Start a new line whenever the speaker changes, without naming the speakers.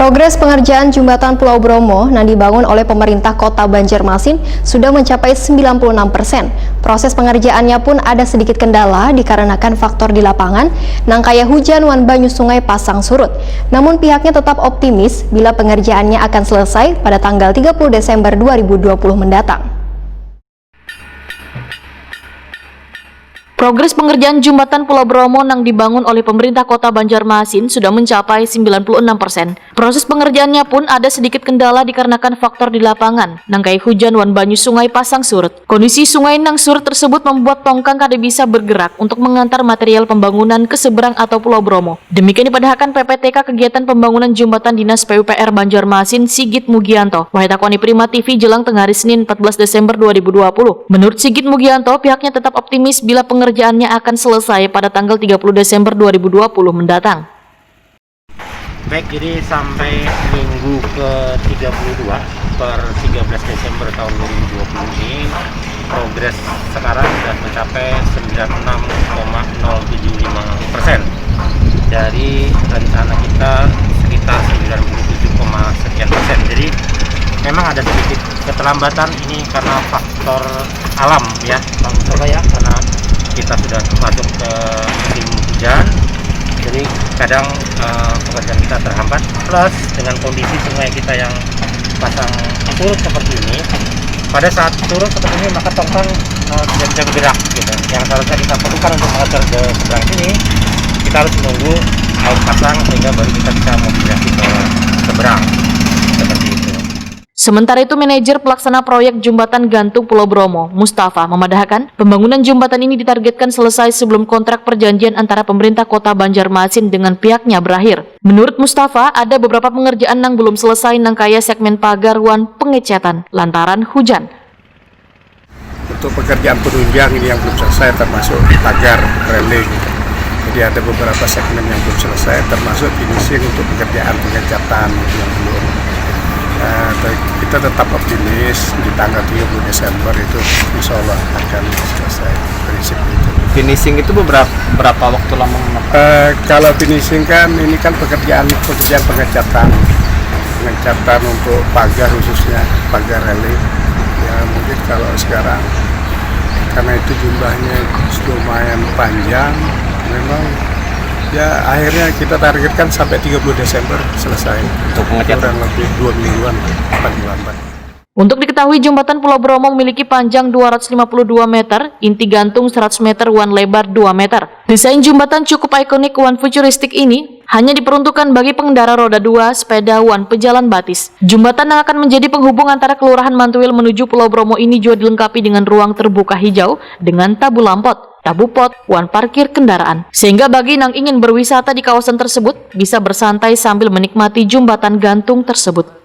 Progres pengerjaan jembatan Pulau Bromo yang dibangun oleh pemerintah Kota Banjarmasin sudah mencapai 96%. Proses pengerjaannya pun ada sedikit kendala dikarenakan faktor di lapangan, nangkaya hujan wan banyu sungai pasang surut. Namun pihaknya tetap optimis bila pengerjaannya akan selesai pada tanggal 30 Desember 2020 mendatang.
Progres pengerjaan jembatan Pulau Bromo yang dibangun oleh pemerintah Kota Banjarmasin sudah mencapai 96%. Proses pengerjaannya pun ada sedikit kendala dikarenakan faktor di lapangan, nangkai hujan wan banyu sungai pasang surut. Kondisi sungai nang surut tersebut membuat tongkang kada bisa bergerak untuk mengantar material pembangunan ke seberang atau Pulau Bromo. Demikian dipadahkan PPTK kegiatan pembangunan jembatan Dinas PUPR Banjarmasin Sigit Mugianto. Wahitakoni Prima TV jelang tengah hari Senin 14 Desember 2020. Menurut Sigit Mugianto, pihaknya tetap optimis bila pengerjaannya akan selesai pada tanggal 30 Desember 2020 mendatang.
Baik, jadi sampai minggu ke-32 per 13 Desember tahun 2020 ini progres sekarang sudah mencapai 96,075% dari rencana kita sekitar 97,sekian%. Jadi memang ada sedikit keterlambatan ini karena faktor alam ya Bang Mustafa ya, karena kita sudah masuk ke musim hujan, jadi kadang pekerjaan kita terhambat, plus dengan kondisi sungai kita yang pasang surut seperti ini. Pada saat surut seperti ini maka tongkang tidak bisa bergerak gitu. Yang seharusnya kita perlukan untuk mengatur ke seberang sini, kita harus menunggu air pasang sehingga baru kita bisa mobilisasi ke seberang seperti itu.
Sementara itu, manajer pelaksana proyek jembatan gantung Pulau Bromo, Mustafa, memadahkan pembangunan jembatan ini ditargetkan selesai sebelum kontrak perjanjian antara pemerintah Kota Banjarmasin dengan pihaknya berakhir. Menurut Mustafa, ada beberapa pengerjaan yang belum selesai nangkaya segmen pagar wan pengecatan lantaran hujan.
Untuk pekerjaan penunjang ini yang belum selesai termasuk pagar railing. Jadi ada beberapa segmen yang belum selesai termasuk finishing untuk pekerjaan pengecatan yang belum. Kita tetap optimis di tanggal 30 Desember itu insya Allah akan selesai prinsip itu.
Finishing itu berapa waktu lama?
Kalau finishing kan ini kan pekerjaan pengecatan untuk pagar, khususnya pagar railing. Ya mungkin kalau sekarang karena itu jumlahnya lumayan panjang, memang ya akhirnya kita targetkan sampai 30 Desember selesai.
Untuk pengecatan
lebih 2 mingguan, 4 bulan.
Untuk diketahui, jembatan Pulau Bromo memiliki panjang 252 meter, inti gantung 100 meter, wan lebar 2 meter. Desain jembatan cukup ikonik wan futuristik ini hanya diperuntukkan bagi pengendara roda 2, sepeda, wan pejalan batis. Jembatan yang akan menjadi penghubung antara Kelurahan Mantuil menuju Pulau Bromo ini juga dilengkapi dengan ruang terbuka hijau dengan tabu lampot, tabu pot, wan parkir kendaraan. Sehingga bagi yang ingin berwisata di kawasan tersebut bisa bersantai sambil menikmati jembatan gantung tersebut.